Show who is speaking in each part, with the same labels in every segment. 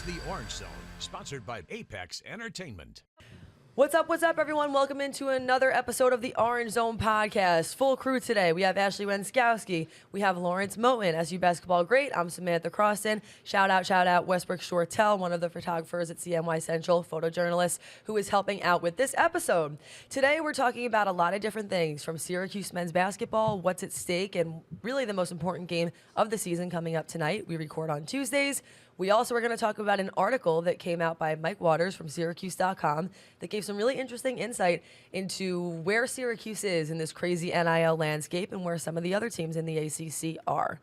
Speaker 1: is the Orange Zone, sponsored by Apex Entertainment.
Speaker 2: What's up, everyone? Welcome into another episode of the Orange Zone podcast. Full crew today. We have Ashley Wenskoski. We have Lawrence Moten, SU basketball great. I'm Samantha Croston. Shout out, Westbrook Shortell, one of the photographers at CNY Central, photojournalist, who is helping out with this episode. Today, we're talking about a lot of different things, from Syracuse men's basketball, what's at stake, and really the most important game of the season coming up tonight. We record on Tuesdays. We also are going to talk about an article that came out by Mike Waters from Syracuse.com that gave some really interesting insight into where Syracuse is in this crazy NIL landscape and where some of the other teams in the ACC are.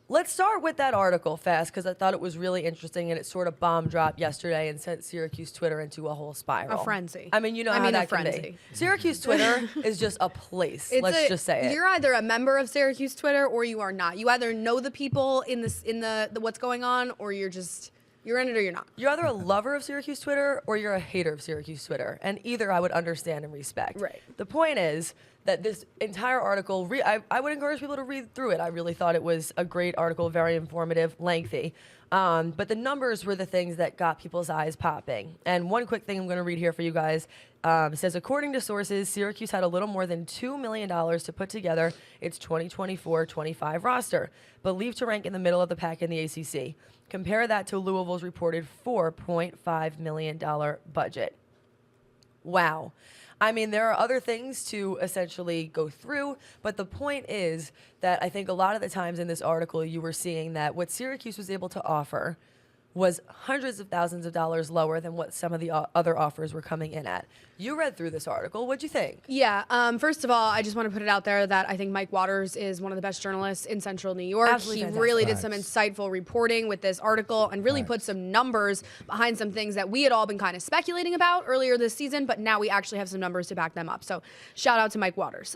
Speaker 2: Let's start with that article fast because I thought it was really interesting and it sort of bomb dropped yesterday and sent Syracuse Twitter into a whole spiral.
Speaker 3: A frenzy.
Speaker 2: I mean, you know how that can be. Syracuse Twitter is just a place. Let's just say it.
Speaker 3: You're either a member of Syracuse Twitter or you are not. You either know the people in the what's going on, or you're in it or you're not.
Speaker 2: You're either a lover of Syracuse Twitter or you're a hater of Syracuse Twitter. And either I would understand and respect.
Speaker 3: Right.
Speaker 2: The point is that this entire article, I would encourage people to read through it. I really thought it was a great article, very informative, lengthy. But the numbers were the things that got people's eyes popping. And one quick thing I'm going to read here for you guys. It says, according to sources, Syracuse had a little more than $2 million to put together its 2024-25 roster, believed to rank in the middle of the pack in the ACC. Compare that to Louisville's reported $4.5 million budget. Wow. I mean, there are other things to essentially go through, but the point is that I think a lot of the times in this article you were seeing that what Syracuse was able to offer was hundreds of thousands of dollars lower than what some of the other offers were coming in at. You read through this article. What'd you think?
Speaker 3: Yeah. First of all, I just want to put it out there that I think Mike Waters is one of the best journalists in Central New York.
Speaker 2: Absolutely
Speaker 3: he
Speaker 2: fantastic.
Speaker 3: really did some insightful reporting with this article and really put some numbers behind some things that we had all been kind of speculating about earlier this season, but now we actually have some numbers to back them up. So shout out to Mike Waters.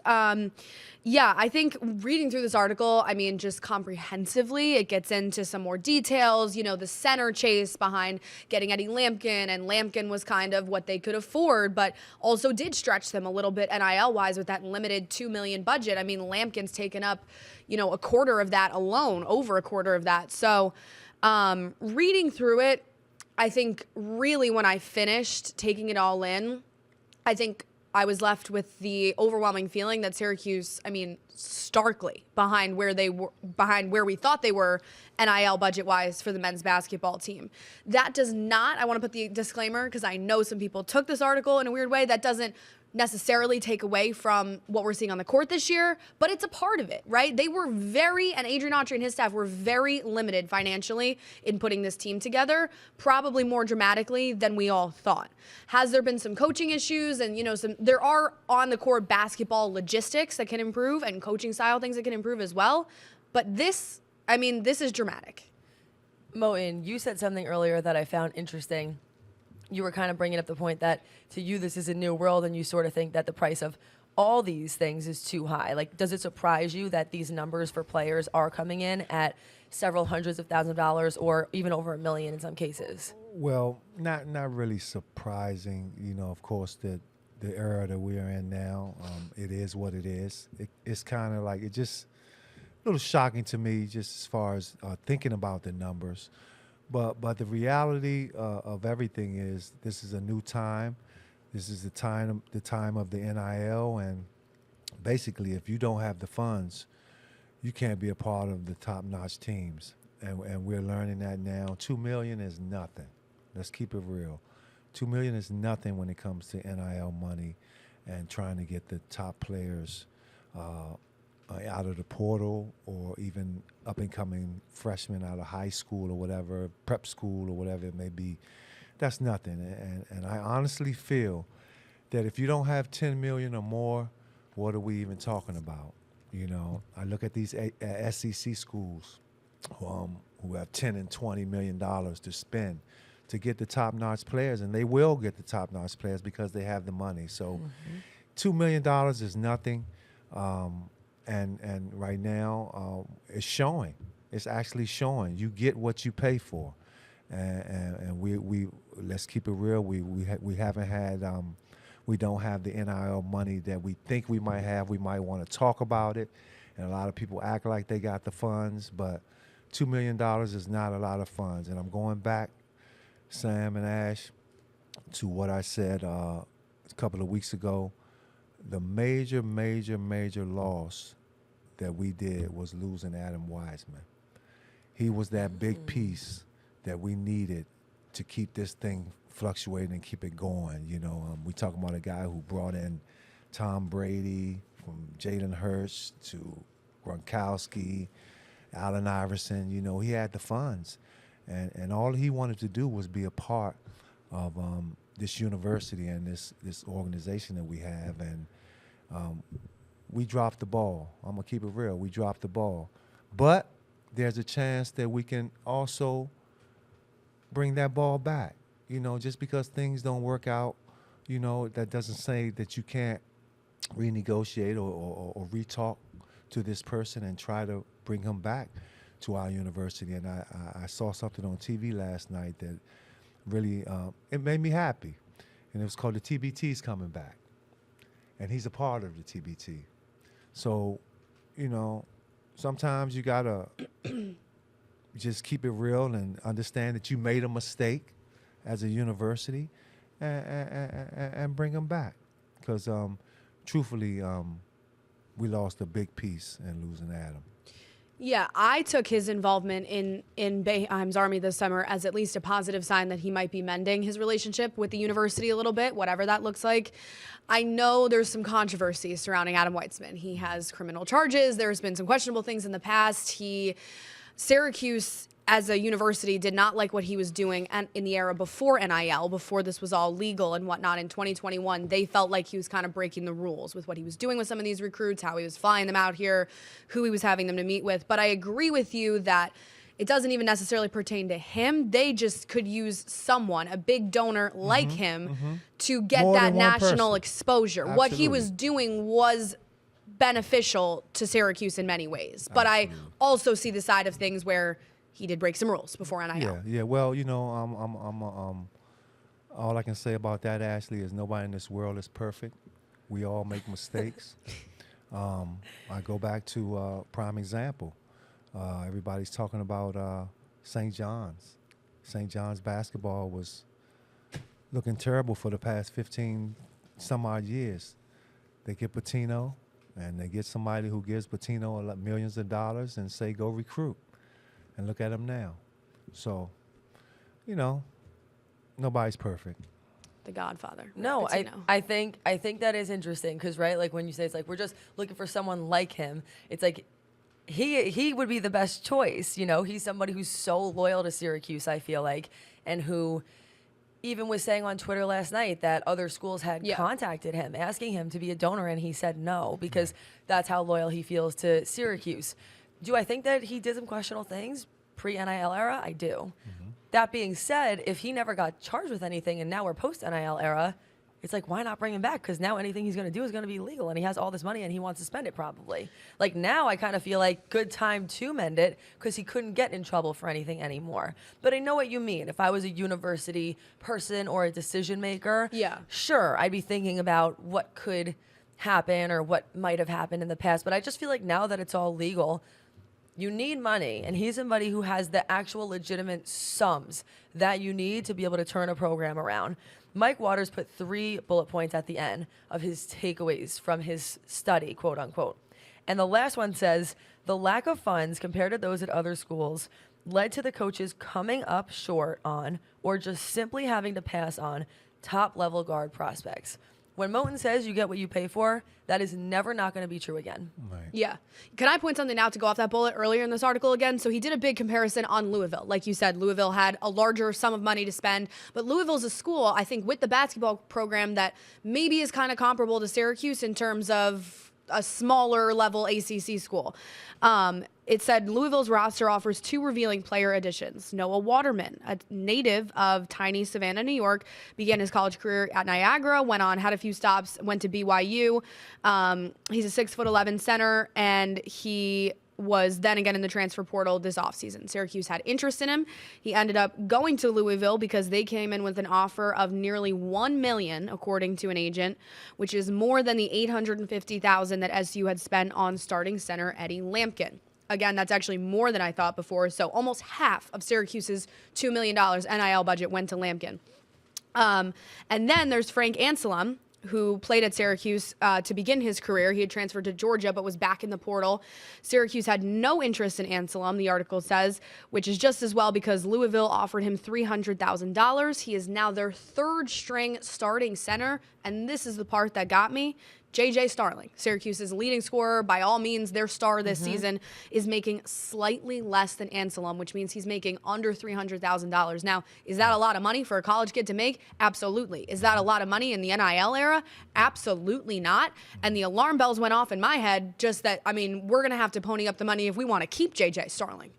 Speaker 3: Yeah, I think reading through this article, I mean, just comprehensively, it gets into some more details, you know, the center chase behind getting Eddie Lampkin, and Lampkin was kind of what they could afford, but also did stretch them a little bit NIL-wise with that limited $2 million budget. I mean, Lampkin's taken up, you know, a quarter of that alone, over a quarter of that. So reading through it, I think really when I finished taking it all in, I think I was left with the overwhelming feeling that Syracuse, I mean, starkly behind where they were, behind where we thought they were NIL budget-wise for the men's basketball team. That does not, I want to put the disclaimer because I know some people took this article in a weird way, that doesn't necessarily take away from what we're seeing on the court this year, but it's a part of it, right? They were and Adrian Autry and his staff were very limited financially in putting this team together, probably more dramatically than we all thought. Has there been some coaching issues and, you know, there are on the court basketball logistics that can improve and coaching style things that can improve as well, but this, I mean, this is dramatic.
Speaker 2: Moten, you said something earlier that I found interesting. You were kind of bringing up the point that to you this is a new world and you sort of think that the price of all these things is too high. Like, does it surprise you that these numbers for players are coming in at several hundreds of thousands of dollars or even over $1 million in some cases?
Speaker 4: Well, not really surprising. You know, of course, the era that we are in now, it is what it is. It's kind of like, it just a little shocking to me just as far as thinking about the numbers. But the reality of everything is this is a new time. This is the time of the NIL, and basically, if you don't have the funds, you can't be a part of the top-notch teams. And we're learning that now. $2 million is nothing. Let's keep it real. $2 million is nothing when it comes to NIL money and trying to get the top players out of the portal, or even up-and-coming freshmen out of high school or whatever, prep school or whatever it may be. That's nothing. And I honestly feel that if you don't have $10 million or more, what are we even talking about? You know, I look at these SEC schools who have $10 and $20 million to spend to get the top-notch players, and they will get the top-notch players because they have the money. So $2 million is nothing. And right now, it's showing. It's actually showing. You get what you pay for, and we let's keep it real. We haven't had we don't have the NIL money that we think we might have. We might want to talk about it, and a lot of people act like they got the funds, but $2 million is not a lot of funds. And I'm going back Sam and Ash, to what I said a couple of weeks ago, the major loss that we did was losing Adam Weitsman. He was that big piece that we needed to keep this thing fluctuating and keep it going. We talking about a guy who brought in Tom Brady, from Jalen Hurts to Gronkowski, Allen Iverson. He had the funds, and all he wanted to do was be a part of this university and this organization that we have. And we dropped the ball. I'm gonna keep it real. We dropped the ball, but there's a chance that we can also bring that ball back. Just because things don't work out, that doesn't say that you can't renegotiate or re-talk to this person and try to bring him back to our university. And I saw something on TV last night that really, it made me happy. And it was called the TBT's Coming Back. And he's a part of the TBT. So, sometimes you gotta just keep it real and understand that you made a mistake as a university and bring them back. Because truthfully, we lost a big piece in losing Adam.
Speaker 3: Yeah, I took his involvement in Boeheim's Army this summer as at least a positive sign that he might be mending his relationship with the university a little bit, whatever that looks like. I know there's some controversy surrounding Adam Weitsman. He has criminal charges. There's been some questionable things in the past. Syracuse, as a university, did not like what he was doing in the era before NIL, before this was all legal and whatnot in 2021. They felt like he was kind of breaking the rules with what he was doing with some of these recruits, how he was flying them out here, who he was having them to meet with. But I agree with you that it doesn't even necessarily pertain to him. They just could use someone, a big donor like him, to get
Speaker 4: More
Speaker 3: that
Speaker 4: than one
Speaker 3: national
Speaker 4: person.
Speaker 3: exposure.
Speaker 4: Absolutely.
Speaker 3: What he was doing was beneficial to Syracuse in many ways. But I also see the side of things where he did break some rules before NIL.
Speaker 4: Yeah. Well, all I can say about that, Ashley, is nobody in this world is perfect. We all make mistakes. I go back to prime example. Everybody's talking about St. John's. St. John's basketball was looking terrible for the past 15 some odd years. They get Pitino, and they get somebody who gives Pitino millions of dollars and say, go recruit. And look at them now. So, nobody's perfect.
Speaker 3: The Godfather.
Speaker 2: No,
Speaker 3: Pitino.
Speaker 2: I think that is interesting because, right, like when you say it's like we're just looking for someone like him, it's like he would be the best choice. He's somebody who's so loyal to Syracuse, I feel like, and who even was saying on Twitter last night that other schools had contacted him, asking him to be a donor, and he said no because that's how loyal he feels to Syracuse. Do I think that he did some questionable things pre-NIL era? I do. That being said, if he never got charged with anything and now we're post-NIL era, it's like, why not bring him back? Because now anything he's going to do is going to be legal, and he has all this money and he wants to spend it probably. Like now I kind of feel like good time to mend it because he couldn't get in trouble for anything anymore. But I know what you mean. If I was a university person or a decision maker, sure, I'd be thinking about what could happen or what might have happened in the past. But I just feel like now that it's all legal, you need money, and he's somebody who has the actual legitimate sums that you need to be able to turn a program around. Mike Waters put 3 bullet points at the end of his takeaways from his study, quote unquote. And the last one says, the lack of funds compared to those at other schools led to the coaches coming up short on or just simply having to pass on top-level guard prospects. When Moten says you get what you pay for, that is never not going to be true again.
Speaker 4: Right.
Speaker 3: Yeah. Can I point something out to go off that bullet earlier in this article again? So he did a big comparison on Louisville. Like you said, Louisville had a larger sum of money to spend, but Louisville's a school, I think, with the basketball program that maybe is kind of comparable to Syracuse in terms of a smaller level ACC school. It said Louisville's roster offers 2 revealing player additions. Noah Waterman, a native of tiny Savannah, New York, began his college career at Niagara, had a few stops, went to BYU. He's a 6'11" center, and he was then again in the transfer portal this offseason. Syracuse had interest in him. He ended up going to Louisville because they came in with an offer of nearly $1 million, according to an agent, which is more than the $850,000 that SU had spent on starting center Eddie Lampkin. Again, that's actually more than I thought before. So almost half of Syracuse's $2 million NIL budget went to Lampkin. And then there's Frank Anselm, who played at Syracuse to begin his career. He had transferred to Georgia, but was back in the portal. Syracuse had no interest in Anselm, the article says, which is just as well because Louisville offered him $300,000. He is now their third-string starting center, and this is the part that got me. J.J. Starling, Syracuse's leading scorer, by all means, their star this season, is making slightly less than Anselm, which means he's making under $300,000. Now, is that a lot of money for a college kid to make? Absolutely. Is that a lot of money in the NIL era? Absolutely not. And the alarm bells went off in my head, just that, I mean, we're going to have to pony up the money if we want to keep J.J. Starling.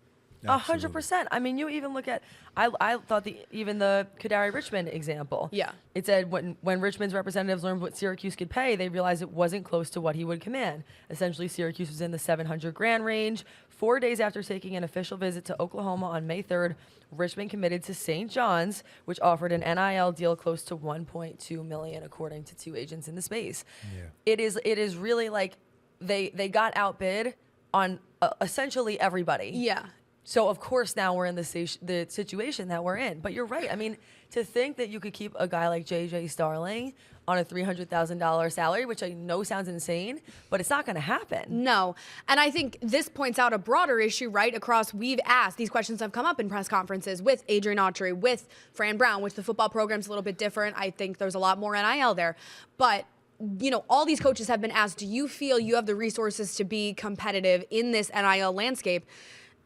Speaker 2: 100%. I mean, you even look at, I thought even the Kadari Richmond example.
Speaker 3: Yeah.
Speaker 2: It said when Richmond's representatives learned what Syracuse could pay, they realized it wasn't close to what he would command. Essentially, Syracuse was in the $700,000 range. 4 days after taking an official visit to Oklahoma on May 3rd, Richmond committed to St. John's, which offered an NIL deal close to $1.2 million, according to two agents in the space. Yeah. It is really like they got outbid on essentially everybody.
Speaker 3: Yeah.
Speaker 2: So, of course, now we're in the situation that we're in. But you're right. I mean, to think that you could keep a guy like J.J. Starling on a $300,000 salary, which I know sounds insane, but it's not going to happen.
Speaker 3: No. And I think this points out a broader issue, right, across, we've asked, these questions have come up in press conferences with Adrian Autry, with Fran Brown, which the football program's a little bit different. I think there's a lot more NIL there. But you know, all these coaches have been asked, do you feel you have the resources to be competitive in this NIL landscape?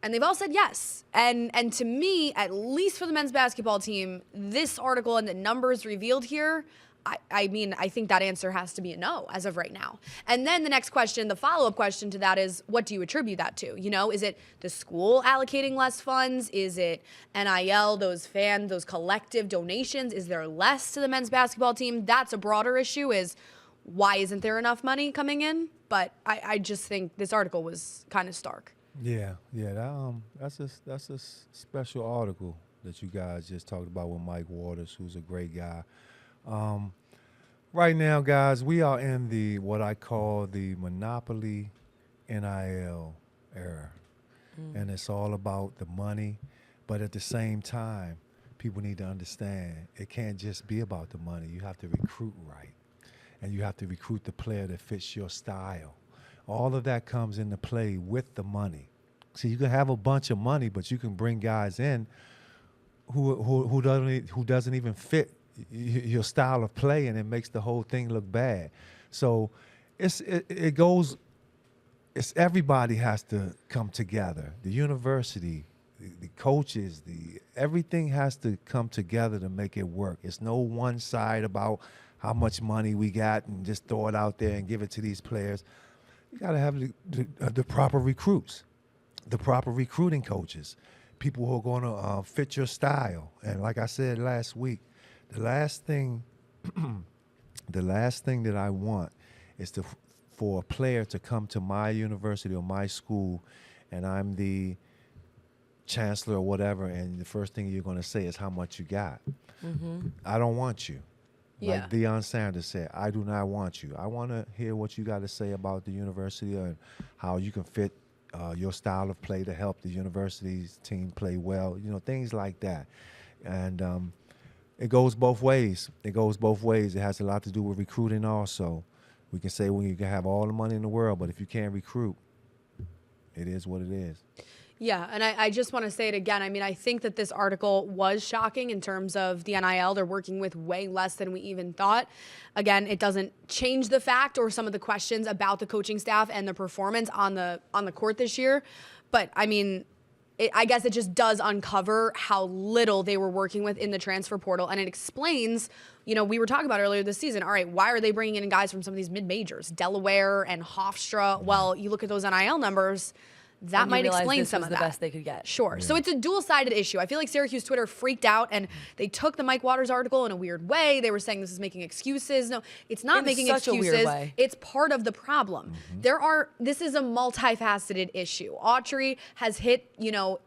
Speaker 3: And they've all said yes. And to me, at least for the men's basketball team, this article and the numbers revealed here, I mean, I think that answer has to be a no as of right now. And then the next question, the follow-up question to that is, what do you attribute that to? You know, is it the school allocating less funds? Is it NIL, those collective donations? Is there less to the men's basketball team? That's a broader issue, is why isn't there enough money coming in? But I just think this article was kind of stark.
Speaker 4: Yeah, that's a special article that you guys just talked about with Mike Waters, who's a great guy. Right now, guys, we are in what I call the monopoly NIL era, and it's all about the money. But at the same time, people need to understand it can't just be about the money. You have to recruit right, and you have to recruit the player that fits your style. All of that comes into play with the money. See, you can have a bunch of money, but you can bring guys in who doesn't even fit your style of play, and it makes the whole thing look bad. So everybody has to come together. The university, the coaches, everything has to come together to make it work. It's no one side about how much money we got and just throw it out there and give it to these players. You got to have the proper recruits, the proper recruiting coaches, people who are going to fit your style. And like I said last week, the last thing that I want is for a player to come to my university or my school, and I'm the chancellor or whatever, and the first thing you're going to say is how much you got. Mm-hmm. I don't want you.
Speaker 3: Yeah.
Speaker 4: Like Deion Sanders said, I do not want you. I want to hear what you got to say about the university and how you can fit your style of play to help the university's team play well, things like that. And it goes both ways. It has a lot to do with recruiting also. We can say, you can have all the money in the world, but if you can't recruit, it is what it is.
Speaker 3: Yeah, and I just want to say it again. I mean, I think that this article was shocking in terms of the NIL. They're working with way less than we even thought. Again, it doesn't change the fact or some of the questions about the coaching staff and the performance on the court this year. But, I mean, I guess it just does uncover how little they were working with in the transfer portal. And it explains, we were talking about earlier this season, all right, why are they bringing in guys from some of these mid-majors, Delaware and Hofstra? Well, you look at those NIL numbers, that might explain some of that.
Speaker 2: The best they could get.
Speaker 3: Sure. Yeah. So it's a dual-sided issue. I feel like Syracuse Twitter freaked out, and they took the Mike Waters article in a weird way. They were saying this is making excuses. No, it's not making excuses. A weird way. It's part of the problem. Mm-hmm. This is a multifaceted issue. Autry has hit,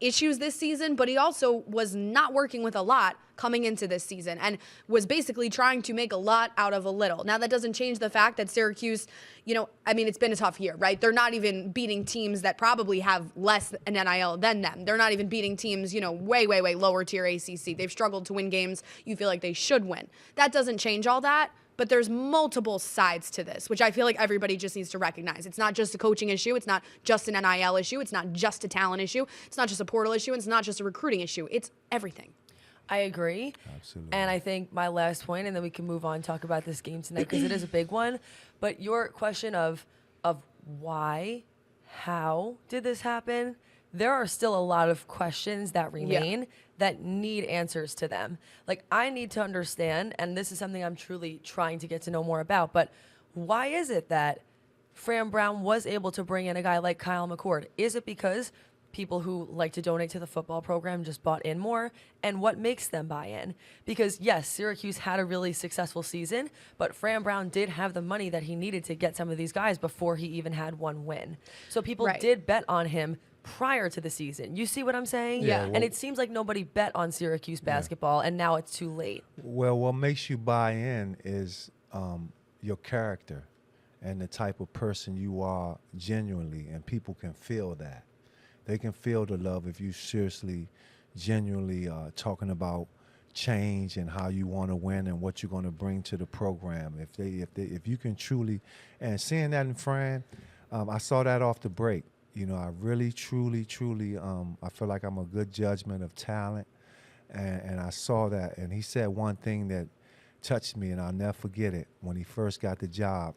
Speaker 3: issues this season, but he also was not working with a lot coming into this season and was basically trying to make a lot out of a little. Now, that doesn't change the fact that Syracuse, it's been a tough year, right? They're not even beating teams that probably have less an NIL than them. They're not even beating teams, way, way, way lower tier ACC. They've struggled to win games you feel like they should win. That doesn't change all that. But there's multiple sides to this, which I feel like everybody just needs to recognize. It's not just a coaching issue. It's not just an NIL issue. It's not just a talent issue. It's not just a portal issue. It's not just a recruiting issue. It's everything.
Speaker 2: I agree.
Speaker 4: Absolutely.
Speaker 2: And I think my last point, and then we can move on and talk about this game tonight because it is a big one. But your question of why, how did this happen? There are still a lot of questions that remain that need answers to them. Like, I need to understand, and this is something I'm truly trying to get to know more about, but why is it that Fran Brown was able to bring in a guy like Kyle McCord? Is it because people who like to donate to the football program just bought in more? And what makes them buy in? Because yes, Syracuse had a really successful season, but Fran Brown did have the money that he needed to get some of these guys before he even had one win. So people did bet on him prior to the season. You see what I'm saying?
Speaker 3: Yeah.
Speaker 2: And it seems like nobody bet on Syracuse basketball, and now it's too late.
Speaker 4: Well, what makes you buy in is your character and the type of person you are genuinely, and people can feel that. They can feel the love if you seriously, genuinely talking about change and how you want to win and what you're going to bring to the program. If you can truly, and seeing that in Fran, I saw that off the break. I really, truly, I feel like I'm a good judgment of talent, and I saw that. And he said one thing that touched me, and I'll never forget it. When he first got the job,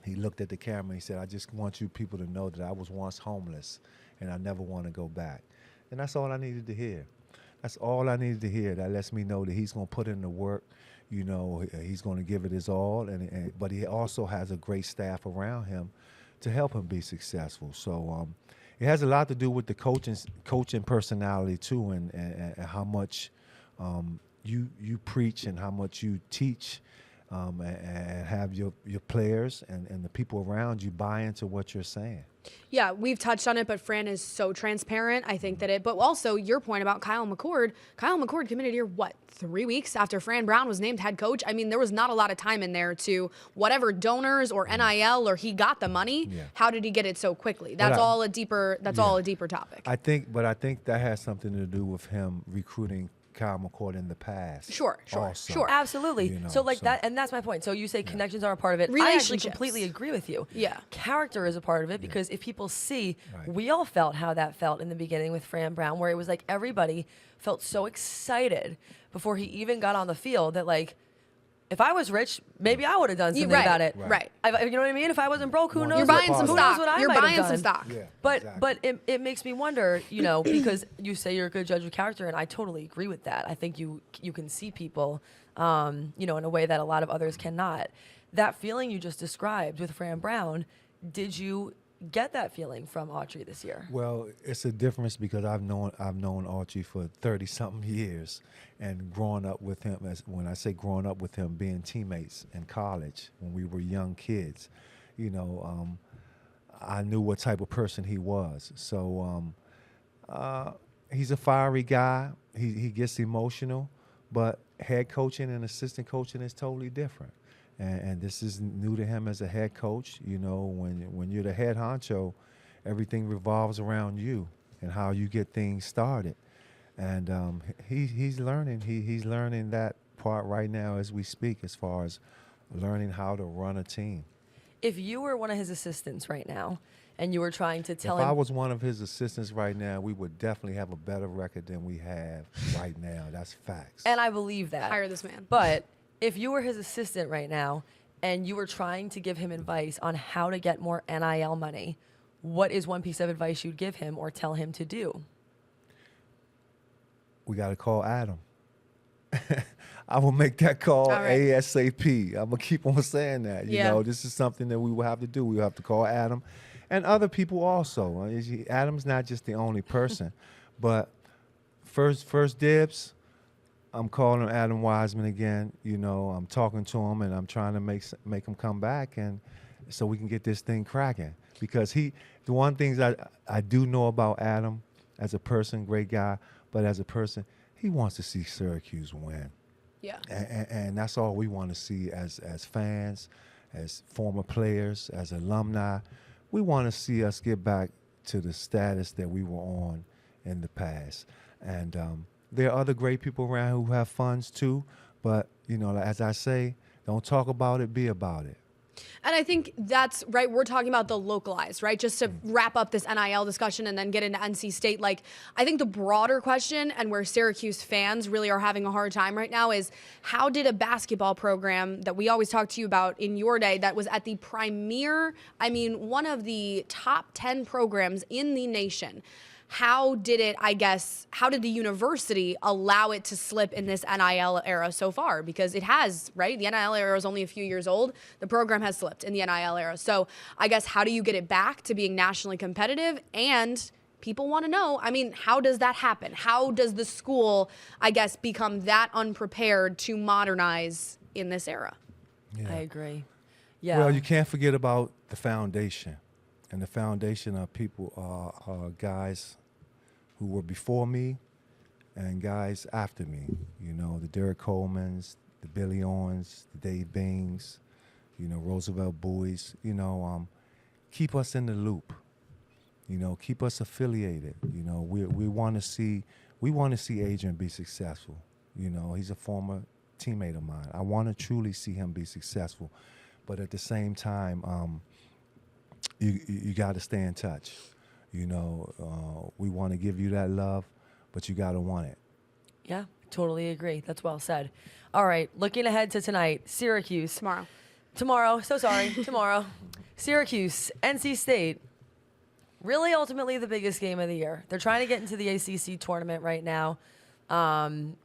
Speaker 4: he looked at the camera and he said, "I just want you people to know that I was once homeless, and I never want to go back." And that's all I needed to hear. That's all I needed to hear. That lets me know that he's going to put in the work. He's going to give it his all, but he also has a great staff around him to help him be successful. So it has a lot to do with the coaching personality too, and how much you preach and how much you teach, and have your players and the people around you buy into what you're saying.
Speaker 3: Yeah, we've touched on it, but Fran is so transparent. I think but also your point about Kyle McCord. Kyle McCord committed here, 3 weeks after Fran Brown was named head coach? I mean, there was not a lot of time in there to whatever donors or NIL, or he got the money. Yeah. How did he get it so quickly? That's all a deeper topic.
Speaker 4: I think that has something to do with him recruiting Kyle McCord in the past.
Speaker 3: Sure.
Speaker 2: Absolutely. That, and that's my point. So you say connections are a part of it. I actually completely agree with you.
Speaker 3: Yeah.
Speaker 2: Character is a part of it because if people see, we all felt how that felt in the beginning with Fran Brown, where it was like everybody felt so excited before he even got on the field that if I was rich, maybe I would have done something about it.
Speaker 3: Right.
Speaker 2: You know what I mean? If I wasn't broke, who knows?
Speaker 3: You're buying some stock.
Speaker 2: You're buying
Speaker 3: some stock.
Speaker 4: Yeah,
Speaker 2: but
Speaker 4: exactly.
Speaker 2: it makes me wonder, because you say you're a good judge of character, and I totally agree with that. I think you can see people, in a way that a lot of others cannot. That feeling you just described with Fran Brown, did you get that feeling from Autry this year?
Speaker 4: Well, it's a difference because I've known Autry for 30-something years, and growing up with him, when I say growing up with him, being teammates in college when we were young kids, I knew what type of person he was. So he's a fiery guy. He gets emotional, but head coaching and assistant coaching is totally different. And this is new to him as a head coach. When you're the head honcho, everything revolves around you and how you get things started. And he's learning. He's learning that part right now as we speak, as far as learning how to run a team.
Speaker 2: If you were one of his assistants right now, and you were trying to tell him...
Speaker 4: If I was one of his assistants right now, we would definitely have a better record than we have right now. That's facts.
Speaker 2: And I believe that.
Speaker 3: Hire this man.
Speaker 2: But if you were his assistant right now and you were trying to give him advice on how to get more NIL money, what is one piece of advice you'd give him or tell him to do?
Speaker 4: We got to call Adam. I will make that call ASAP. I'm going to keep on saying that. You know, this is something that we will have to do. We will have to call Adam and other people also. Adam's not just the only person. But first dibs, I'm calling Adam Weitsman again. I'm talking to him, and I'm trying to make him come back, and so we can get this thing cracking. Because the one thing I do know about Adam as a person, great guy, but as a person, he wants to see Syracuse win.
Speaker 3: Yeah.
Speaker 4: And that's all we want to see as fans, as former players, as alumni. We want to see us get back to the status that we were on in the past. And there are other great people around who have funds too. But, you know, as I say, don't talk about it, be about it.
Speaker 3: And I think that's right. We're talking about the localized, right? Just to wrap up this NIL discussion and then get into NC State. Like, I think the broader question and where Syracuse fans really are having a hard time right now is how did a basketball program that we always talk to you about in your day that was at the premier, I mean, one of the top 10 programs in the nation, how did the university allow it to slip in this NIL era so far? Because it has, right? The NIL era is only a few years old. The program has slipped in the NIL era. So I guess how do you get it back to being nationally competitive? And people want to know, I mean, how does that happen? How does the school, I guess, become that unprepared to modernize in this era?
Speaker 2: I agree. Yeah.
Speaker 4: Well, you can't forget about the foundation. And the foundation of people are guys who were before me and guys after me. You know, the Derek Colemans, the Billy Owens, the Dave Bings, you know, Roosevelt Bowies. You know, keep us in the loop. You know, keep us affiliated. You know, we want to see Adrian be successful. You know, he's a former teammate of mine. I want to truly see him be successful, but at the same time, you got to stay in touch. You know, we want to give you that love, but you got to want it.
Speaker 2: Yeah, totally agree. That's well said. All right, looking ahead to tonight, Syracuse. Tomorrow, so sorry, tomorrow. Syracuse, NC State. Really, ultimately, the biggest game of the year. They're trying to get into the ACC tournament right now.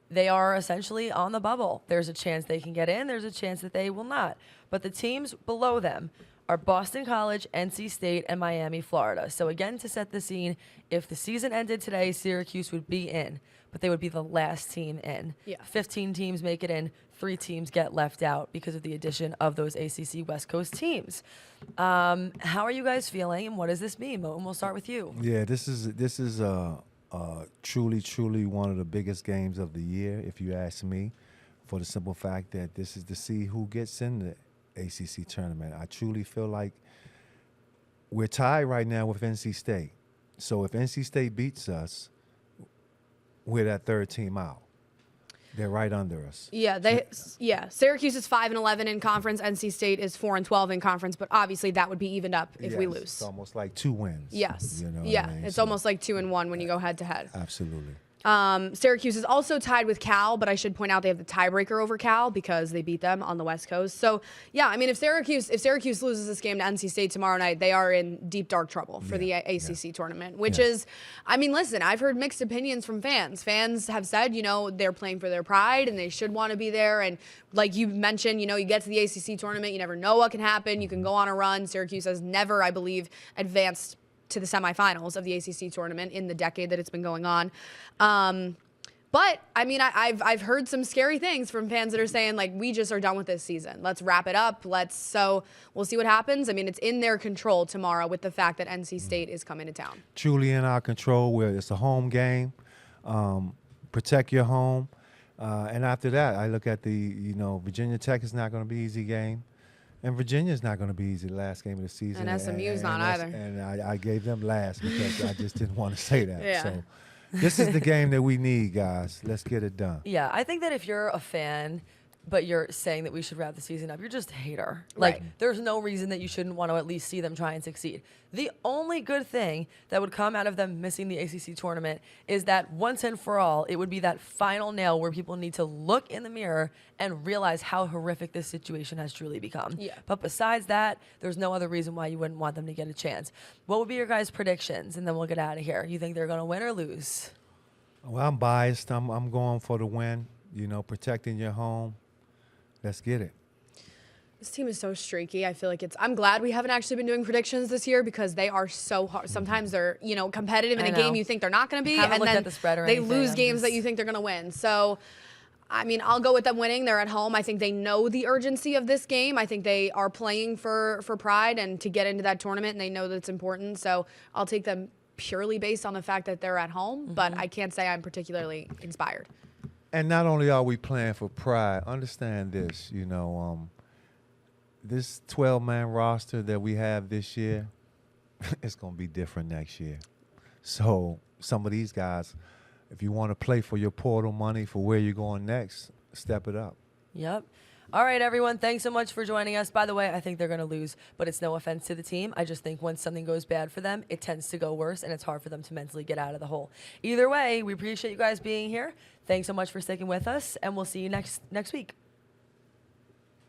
Speaker 2: They are essentially on the bubble. There's a chance they can get in. There's a chance that they will not. But the teams below them are Boston College, NC State, and Miami, Florida. So again, to set the scene, if the season ended today, Syracuse would be in, but they would be the last team in.
Speaker 3: Yeah.
Speaker 2: 15 teams make it in, 3 teams get left out because of the addition of those ACC West Coast teams. How are you guys feeling, and what does this mean? Moten, we'll start with you.
Speaker 4: Yeah, this is truly one of the biggest games of the year, if you ask me, for the simple fact that this is to see who gets in the ACC tournament. I truly feel like we're tied right now with NC State. So if NC State beats us, we're that third team out. They're right under us.
Speaker 3: Yeah, Syracuse is 5-11 in conference. NC State is 4-12 in conference, but obviously that would be evened up if we lose.
Speaker 4: It's almost like 2 wins.
Speaker 3: Yes.
Speaker 4: You know
Speaker 3: yeah,
Speaker 4: what I mean?
Speaker 3: it's
Speaker 4: So,
Speaker 3: almost like 2-1 when you go head to head.
Speaker 4: absolutely.
Speaker 3: Syracuse is also tied with Cal, but I should point out they have the tiebreaker over Cal because they beat them on the West Coast. So yeah, I mean, if Syracuse loses this game to NC State tomorrow night, they are in deep dark trouble for the ACC tournament, which is, I mean, listen, I've heard mixed opinions from fans. Fans have said, you know, they're playing for their pride and they should want to be there. And like you mentioned, you know, you get to the ACC tournament, you never know what can happen. You can go on a run. Syracuse has never, I believe, advanced to the semifinals of the ACC tournament in the decade that it's been going on. But I mean, I've heard some scary things from fans that are saying, like, we just are done with this season. Let's wrap it up. So we'll see what happens. I mean, it's in their control tomorrow with the fact that NC State is coming to town.
Speaker 4: Truly in our control, where it's a home game. Protect your home. And after that, I look at Virginia Tech is not going to be an easy game. And Virginia's not going to be easy the last game of the season.
Speaker 3: And SMU's not either.
Speaker 4: And I gave them last because I just didn't want to say that.
Speaker 3: Yeah.
Speaker 4: So this is the game that we need, guys. Let's get it done.
Speaker 2: Yeah, I think that if you're a fan, but you're saying that we should wrap the season up, you're just a hater. Like,
Speaker 3: Right.
Speaker 2: there's no reason that you shouldn't want to at least see them try and succeed. The only good thing that would come out of them missing the ACC tournament is that once and for all, it would be that final nail where people need to look in the mirror and realize how horrific this situation has truly become.
Speaker 3: Yeah.
Speaker 2: But besides that, there's no other reason why you wouldn't want them to get a chance. What would be your guys' predictions? And then we'll get out of here. You think they're going to win or lose?
Speaker 4: Well, I'm biased. I'm going for the win. You know, protecting your home. Let's get it.
Speaker 3: This team is so streaky. I feel like I'm glad we haven't actually been doing predictions this year because they are so hard. Sometimes they're, competitive in
Speaker 2: I
Speaker 3: a
Speaker 2: know.
Speaker 3: game you think they're not going to be,
Speaker 2: Haven't
Speaker 3: and
Speaker 2: looked
Speaker 3: then
Speaker 2: at the spread or
Speaker 3: they
Speaker 2: anything.
Speaker 3: lose
Speaker 2: I'm
Speaker 3: games that
Speaker 2: just-
Speaker 3: you think they're going to win. So, I mean, I'll go with them winning. They're at home. I think they know the urgency of this game. I think they are playing for pride and to get into that tournament, and they know that it's important. So I'll take them purely based on the fact that they're at home, but I can't say I'm particularly inspired.
Speaker 4: And not only are we playing for pride, understand this, this 12-man roster that we have this year, it's going to be different next year. So some of these guys, if you want to play for your portal money for where you're going next, step it up.
Speaker 2: Yep. All right, everyone. Thanks so much for joining us. By the way, I think they're going to lose, but it's no offense to the team. I just think once something goes bad for them, it tends to go worse, and it's hard for them to mentally get out of the hole. Either way, we appreciate you guys being here. Thanks so much for sticking with us, and we'll see you next week.